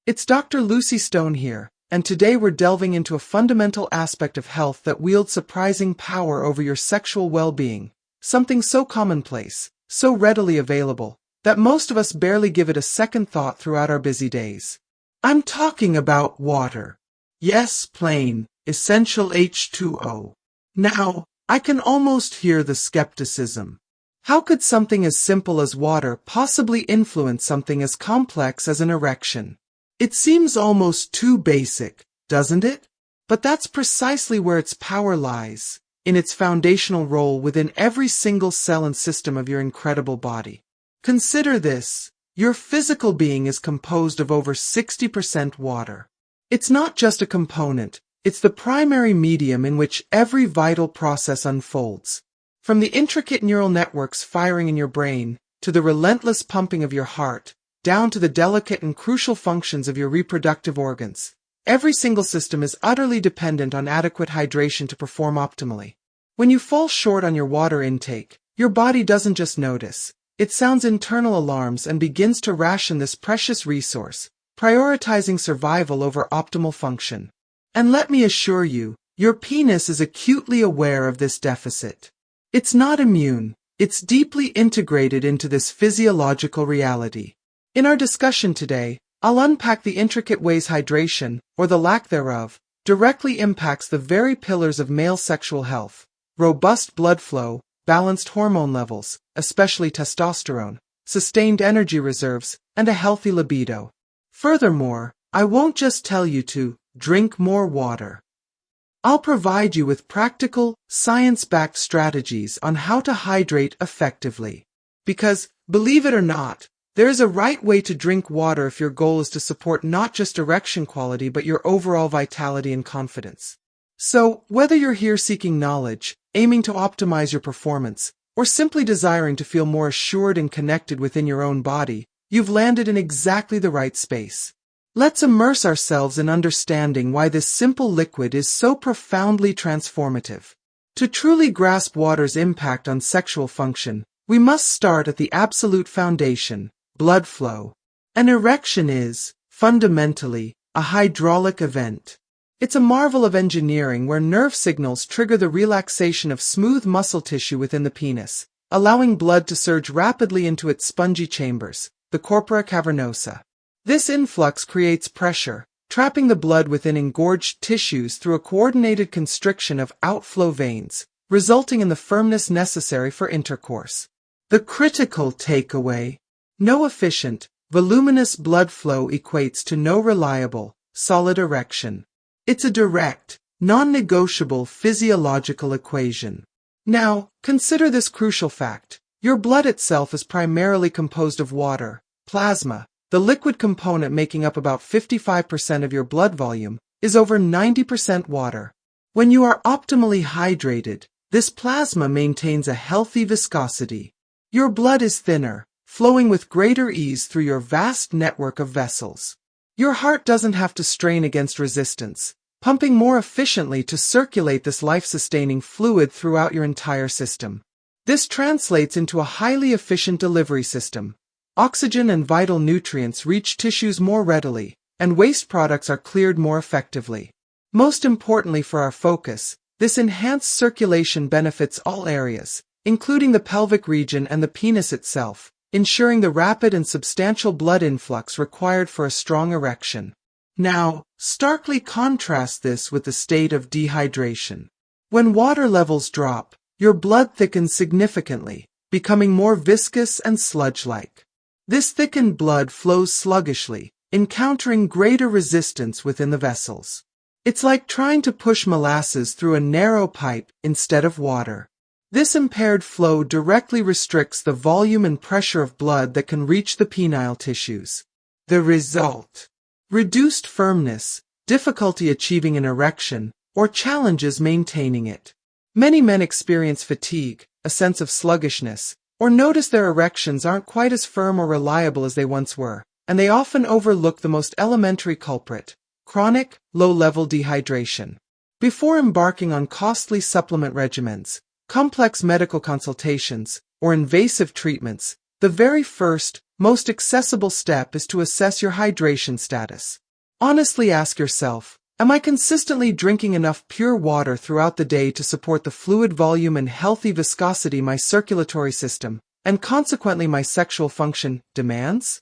It's Dr. Lucy Stone here, and today we're delving into a fundamental aspect of health that wields surprising power over your sexual well-being, something so commonplace, so readily available, that most of us barely give it a second thought throughout our busy days. I'm talking about water. Yes, plain, essential H2O. Now, I can almost hear the skepticism. How could something as simple as water possibly influence something as complex as an erection? It seems almost too basic, doesn't it? But that's precisely where its power lies, in its foundational role within every single cell and system of your incredible body. Consider this. Your physical being is composed of over 60% water. It's not just a component, it's the primary medium in which every vital process unfolds. From the intricate neural networks firing in your brain, to the relentless pumping of your heart, down to the delicate and crucial functions of your reproductive organs, every single system is utterly dependent on adequate hydration to perform optimally. When you fall short on your water intake, your body doesn't just notice. It sounds internal alarms and begins to ration this precious resource, prioritizing survival over optimal function. And let me assure you, your penis is acutely aware of this deficit. It's not immune, it's deeply integrated into this physiological reality. In our discussion today, I'll unpack the intricate ways hydration, or the lack thereof, directly impacts the very pillars of male sexual health: robust blood flow, balanced hormone levels, especially testosterone, sustained energy reserves, and a healthy libido. Furthermore, I won't just tell you to drink more water. I'll provide you with practical, science-backed strategies on how to hydrate effectively. Because, believe it or not, there is a right way to drink water if your goal is to support not just erection quality but your overall vitality and confidence. So, whether you're here seeking knowledge, aiming to optimize your performance, or simply desiring to feel more assured and connected within your own body, you've landed in exactly the right space. Let's immerse ourselves in understanding why this simple liquid is so profoundly transformative. To truly grasp water's impact on sexual function, we must start at the absolute foundation: blood flow. An erection is, fundamentally, a hydraulic event. It's a marvel of engineering where nerve signals trigger the relaxation of smooth muscle tissue within the penis, allowing blood to surge rapidly into its spongy chambers, the corpora cavernosa. This influx creates pressure, trapping the blood within engorged tissues through a coordinated constriction of outflow veins, resulting in the firmness necessary for intercourse. The critical takeaway: no efficient, voluminous blood flow equates to no reliable, solid erection. It's a direct, non-negotiable physiological equation. Now, consider this crucial fact. Your blood itself is primarily composed of water, plasma. The liquid component making up about 55% of your blood volume is over 90% water. When you are optimally hydrated, this plasma maintains a healthy viscosity. Your blood is thinner, flowing with greater ease through your vast network of vessels. Your heart doesn't have to strain against resistance, pumping more efficiently to circulate this life-sustaining fluid throughout your entire system. This translates into a highly efficient delivery system. Oxygen and vital nutrients reach tissues more readily, and waste products are cleared more effectively. Most importantly for our focus, this enhanced circulation benefits all areas, including the pelvic region and the penis itself, ensuring the rapid and substantial blood influx required for a strong erection. Now, starkly contrast this with the state of dehydration. When water levels drop, your blood thickens significantly, becoming more viscous and sludge-like. This thickened blood flows sluggishly, encountering greater resistance within the vessels. It's like trying to push molasses through a narrow pipe instead of water. This impaired flow directly restricts the volume and pressure of blood that can reach the penile tissues. The result: reduced firmness, difficulty achieving an erection, or challenges maintaining it. Many men experience fatigue, a sense of sluggishness, or notice their erections aren't quite as firm or reliable as they once were, and they often overlook the most elementary culprit: chronic, low-level dehydration. Before embarking on costly supplement regimens, complex medical consultations, or invasive treatments, the very first, most accessible step is to assess your hydration status. Honestly ask yourself, am I consistently drinking enough pure water throughout the day to support the fluid volume and healthy viscosity my circulatory system, and consequently my sexual function, demands?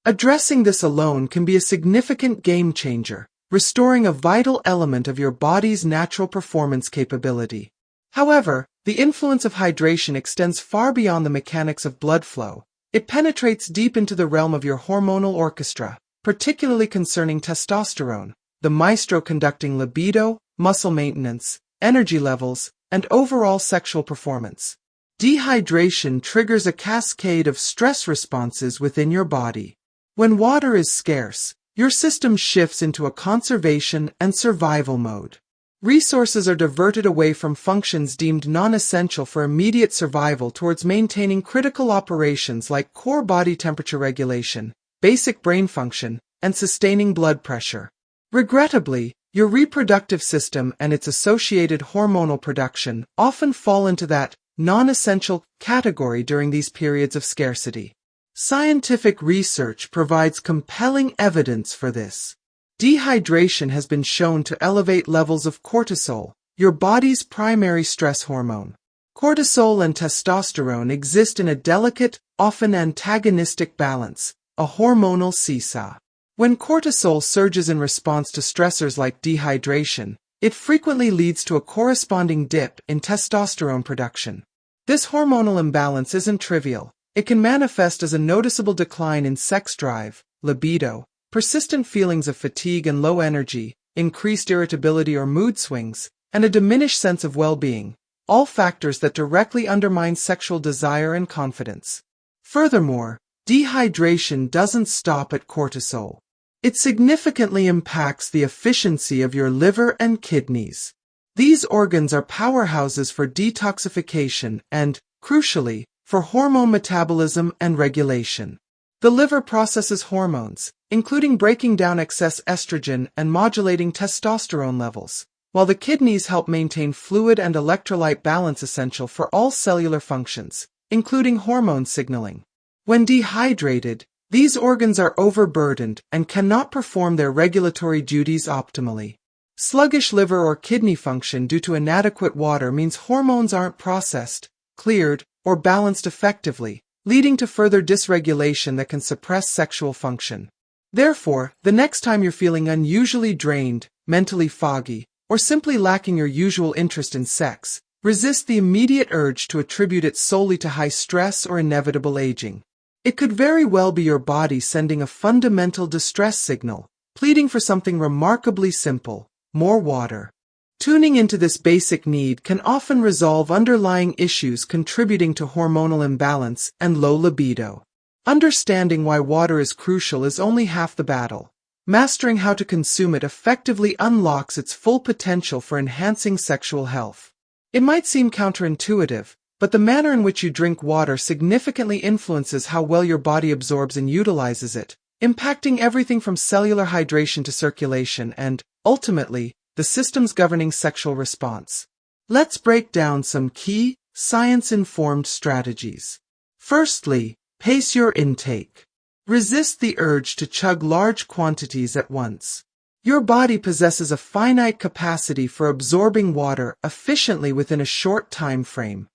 Addressing this alone can be a significant game changer, restoring a vital element of your body's natural performance capability. However, the influence of hydration extends far beyond the mechanics of blood flow. It penetrates deep into the realm of your hormonal orchestra, particularly concerning testosterone, the maestro conducting libido, muscle maintenance, energy levels, and overall sexual performance. Dehydration triggers a cascade of stress responses within your body. When water is scarce, your system shifts into a conservation and survival mode. Resources are diverted away from functions deemed non-essential for immediate survival towards maintaining critical operations like core body temperature regulation, basic brain function, and sustaining blood pressure. Regrettably, your reproductive system and its associated hormonal production often fall into that non-essential category during these periods of scarcity. Scientific research provides compelling evidence for this. Dehydration has been shown to elevate levels of cortisol, your body's primary stress hormone. Cortisol and testosterone exist in a delicate, often antagonistic balance, a hormonal seesaw. When cortisol surges in response to stressors like dehydration, it frequently leads to a corresponding dip in testosterone production. This hormonal imbalance isn't trivial. It can manifest as a noticeable decline in sex drive, libido, persistent feelings of fatigue and low energy, increased irritability or mood swings, and a diminished sense of well-being, all factors that directly undermine sexual desire and confidence. Furthermore, dehydration doesn't stop at cortisol. It significantly impacts the efficiency of your liver and kidneys. These organs are powerhouses for detoxification and, crucially, for hormone metabolism and regulation. The liver processes hormones, including breaking down excess estrogen and modulating testosterone levels, while the kidneys help maintain fluid and electrolyte balance essential for all cellular functions, including hormone signaling. When dehydrated, these organs are overburdened and cannot perform their regulatory duties optimally. Sluggish liver or kidney function due to inadequate water means hormones aren't processed, cleared, or balanced effectively, leading to further dysregulation that can suppress sexual function. Therefore, the next time you're feeling unusually drained, mentally foggy, or simply lacking your usual interest in sex, resist the immediate urge to attribute it solely to high stress or inevitable aging. It could very well be your body sending a fundamental distress signal, pleading for something remarkably simple: more water. Tuning into this basic need can often resolve underlying issues contributing to hormonal imbalance and low libido. Understanding why water is crucial is only half the battle. Mastering how to consume it effectively unlocks its full potential for enhancing sexual health. It might seem counterintuitive, but the manner in which you drink water significantly influences how well your body absorbs and utilizes it, impacting everything from cellular hydration to circulation and, ultimately, the systems governing sexual response. Let's break down some key, science-informed strategies. Firstly, pace your intake. Resist the urge to chug large quantities at once. Your body possesses a finite capacity for absorbing water efficiently within a short time frame.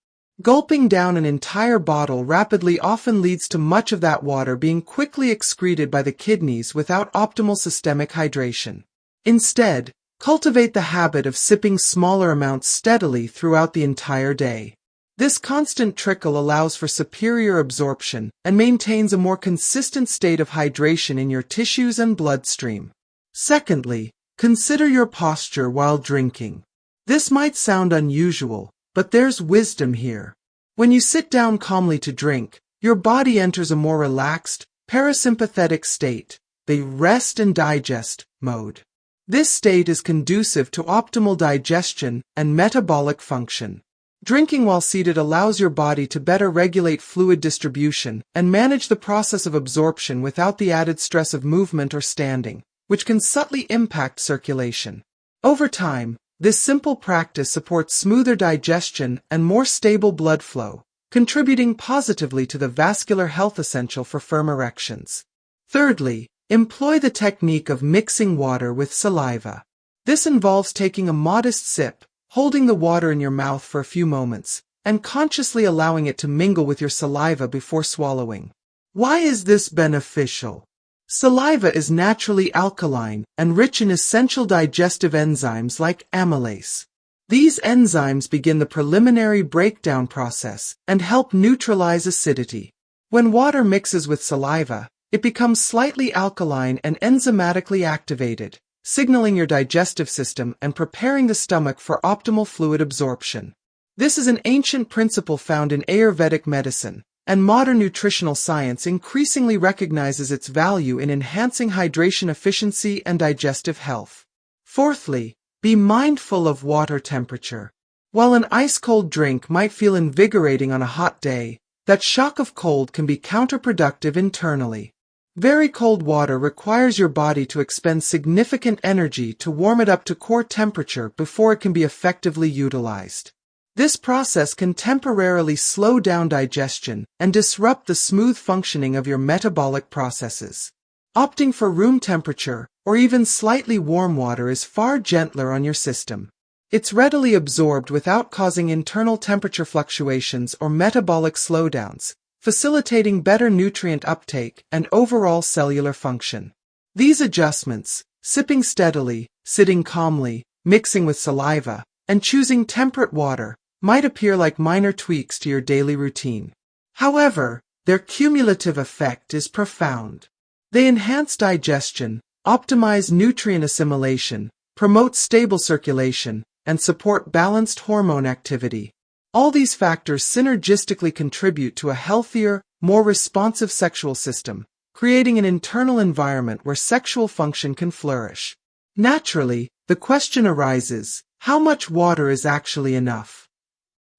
Gulping down an entire bottle rapidly often leads to much of that water being quickly excreted by the kidneys without optimal systemic hydration. Instead, cultivate the habit of sipping smaller amounts steadily throughout the entire day. This constant trickle allows for superior absorption and maintains a more consistent state of hydration in your tissues and bloodstream. Secondly, consider your posture while drinking. This might sound unusual, but there's wisdom here. When you sit down calmly to drink, your body enters a more relaxed, parasympathetic state, the rest and digest mode. This state is conducive to optimal digestion and metabolic function. Drinking while seated allows your body to better regulate fluid distribution and manage the process of absorption without the added stress of movement or standing, which can subtly impact circulation. Over time, this simple practice supports smoother digestion and more stable blood flow, contributing positively to the vascular health essential for firm erections. Thirdly, employ the technique of mixing water with saliva. This involves taking a modest sip, holding the water in your mouth for a few moments, and consciously allowing it to mingle with your saliva before swallowing. Why is this beneficial? Saliva is naturally alkaline and rich in essential digestive enzymes like amylase. These enzymes begin the preliminary breakdown process and help neutralize acidity. When water mixes with saliva, it becomes slightly alkaline and enzymatically activated, signaling your digestive system and preparing the stomach for optimal fluid absorption. This is an ancient principle found in Ayurvedic medicine, and modern nutritional science increasingly recognizes its value in enhancing hydration efficiency and digestive health. Fourthly, be mindful of water temperature. While an ice-cold drink might feel invigorating on a hot day, that shock of cold can be counterproductive internally. Very cold water requires your body to expend significant energy to warm it up to core temperature before it can be effectively utilized. This process can temporarily slow down digestion and disrupt the smooth functioning of your metabolic processes. Opting for room temperature or even slightly warm water is far gentler on your system. It's readily absorbed without causing internal temperature fluctuations or metabolic slowdowns, facilitating better nutrient uptake and overall cellular function. These adjustments, sipping steadily, sitting calmly, mixing with saliva, and choosing temperate water, might appear like minor tweaks to your daily routine. However, their cumulative effect is profound. They enhance digestion, optimize nutrient assimilation, promote stable circulation, and support balanced hormone activity. All these factors synergistically contribute to a healthier, more responsive sexual system, creating an internal environment where sexual function can flourish. Naturally, the question arises, how much water is actually enough?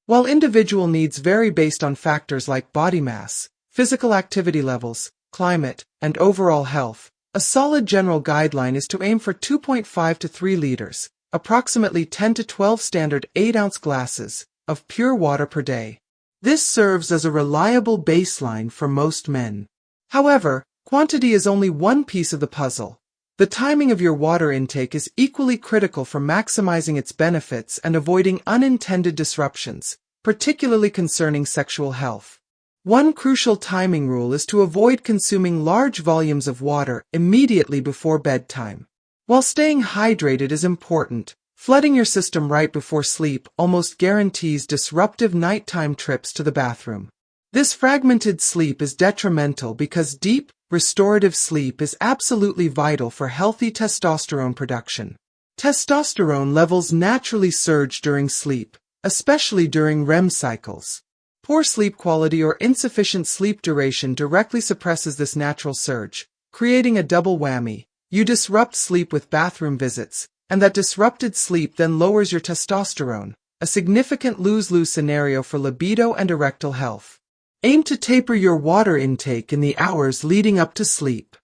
While individual needs vary based on factors like body mass, physical activity levels, climate, and overall health, a solid general guideline is to aim for 2.5 to 3 liters, approximately 10 to 12 standard 8-ounce glasses, of pure water per day. This serves as a reliable baseline for most men. However, quantity is only one piece of the puzzle. The timing of your water intake is equally critical for maximizing its benefits and avoiding unintended disruptions, particularly concerning sexual health. One crucial timing rule is to avoid consuming large volumes of water immediately before bedtime. While staying hydrated is important, flooding your system right before sleep almost guarantees disruptive nighttime trips to the bathroom. This fragmented sleep is detrimental because deep, restorative sleep is absolutely vital for healthy testosterone production. Testosterone levels naturally surge during sleep, especially during REM cycles. Poor sleep quality or insufficient sleep duration directly suppresses this natural surge, creating a double whammy. You disrupt sleep with bathroom visits, and that disrupted sleep then lowers your testosterone, a significant lose-lose scenario for libido and erectile health. Aim to taper your water intake in the hours leading up to sleep.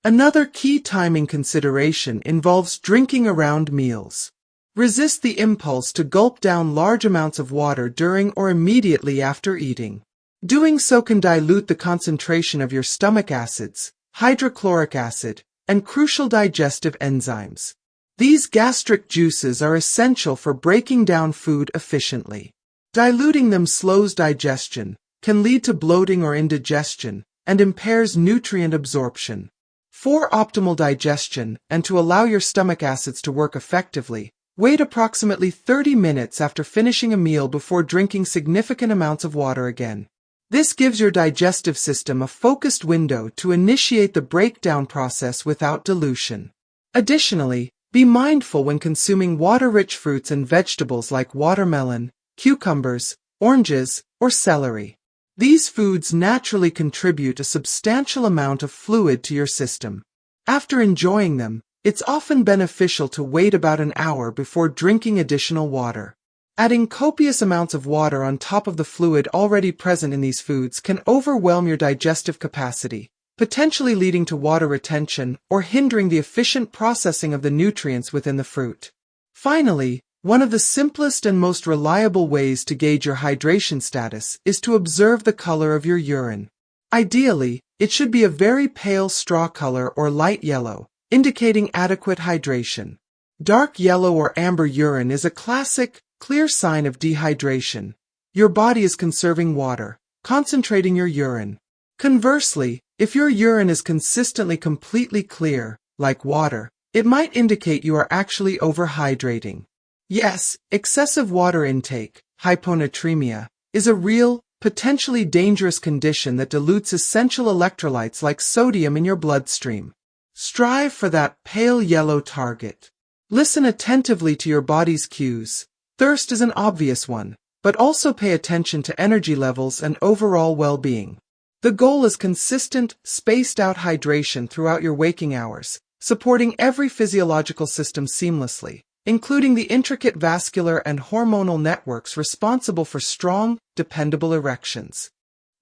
Another key timing consideration involves drinking around meals. Resist the impulse to gulp down large amounts of water during or immediately after eating. Doing so can dilute the concentration of your stomach acids, hydrochloric acid, and crucial digestive enzymes. These gastric juices are essential for breaking down food efficiently. Diluting them slows digestion, can lead to bloating or indigestion, and impairs nutrient absorption. For optimal digestion and to allow your stomach acids to work effectively, wait approximately 30 minutes after finishing a meal before drinking significant amounts of water again. This gives your digestive system a focused window to initiate the breakdown process without dilution. Additionally, be mindful when consuming water-rich fruits and vegetables like watermelon, cucumbers, oranges, or celery. These foods naturally contribute a substantial amount of fluid to your system. After enjoying them, it's often beneficial to wait about an hour before drinking additional water. Adding copious amounts of water on top of the fluid already present in these foods can overwhelm your digestive capacity, potentially leading to water retention or hindering the efficient processing of the nutrients within the fruit. Finally, One of the simplest and most reliable ways to gauge your hydration status is to observe the color of your urine. Ideally, it should be a very pale straw color or light yellow, indicating adequate hydration. Dark yellow or amber urine is a classic, clear sign of dehydration. Your body is conserving water, concentrating your urine. Conversely, if your urine is consistently completely clear, like water, it might indicate you are actually overhydrating. Yes, excessive water intake, hyponatremia, is a real, potentially dangerous condition that dilutes essential electrolytes like sodium in your bloodstream. Strive for that pale yellow target. Listen attentively to your body's cues. Thirst is an obvious one, but also pay attention to energy levels and overall well-being. The goal is consistent, spaced-out hydration throughout your waking hours, supporting every physiological system seamlessly, including the intricate vascular and hormonal networks responsible for strong, dependable erections.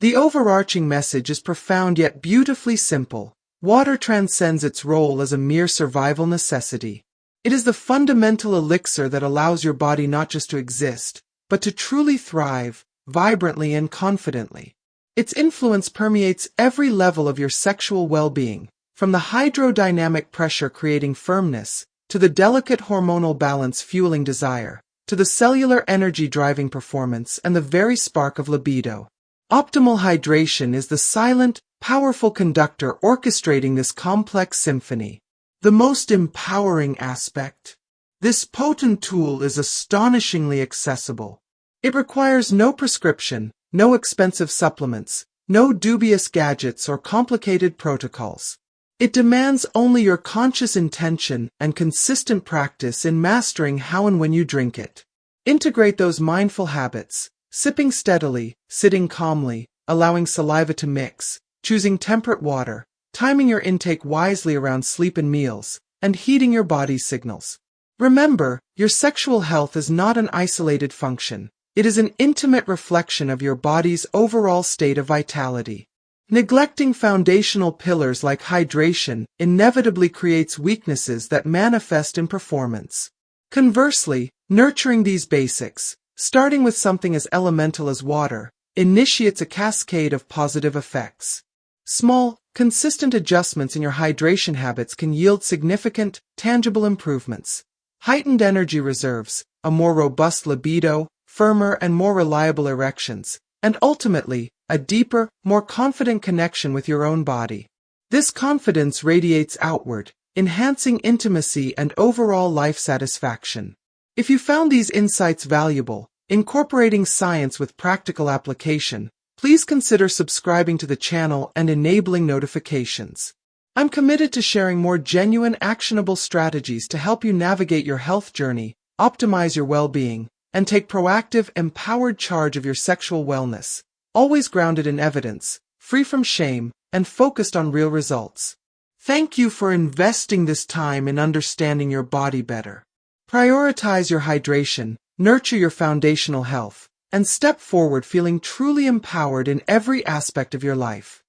The overarching message is profound yet beautifully simple. Water transcends its role as a mere survival necessity. It is the fundamental elixir that allows your body not just to exist, but to truly thrive, vibrantly and confidently. Its influence permeates every level of your sexual well-being, from the hydrodynamic pressure creating firmness, to the delicate hormonal balance fueling desire, to the cellular energy driving performance and the very spark of libido. Optimal hydration is the silent, powerful conductor orchestrating this complex symphony. The most empowering aspect. This potent tool is astonishingly accessible. It requires no prescription, no expensive supplements, no dubious gadgets or complicated protocols. It demands only your conscious intention and consistent practice in mastering how and when you drink it. Integrate those mindful habits, sipping steadily, sitting calmly, allowing saliva to mix, choosing temperate water, timing your intake wisely around sleep and meals, and heeding your body's signals. Remember, your sexual health is not an isolated function. It is an intimate reflection of your body's overall state of vitality. Neglecting foundational pillars like hydration inevitably creates weaknesses that manifest in performance. Conversely, nurturing these basics, starting with something as elemental as water, initiates a cascade of positive effects. Small, consistent adjustments in your hydration habits can yield significant, tangible improvements. Heightened energy reserves, a more robust libido, firmer and more reliable erections, and ultimately, a deeper, more confident connection with your own body. This confidence radiates outward, enhancing intimacy and overall life satisfaction. If you found these insights valuable, incorporating science with practical application, please consider subscribing to the channel and enabling notifications. I'm committed to sharing more genuine, actionable strategies to help you navigate your health journey, optimize your well-being, and take proactive, empowered charge of your sexual wellness. Always grounded in evidence, free from shame, and focused on real results. Thank you for investing this time in understanding your body better. Prioritize your hydration, nurture your foundational health, and step forward feeling truly empowered in every aspect of your life.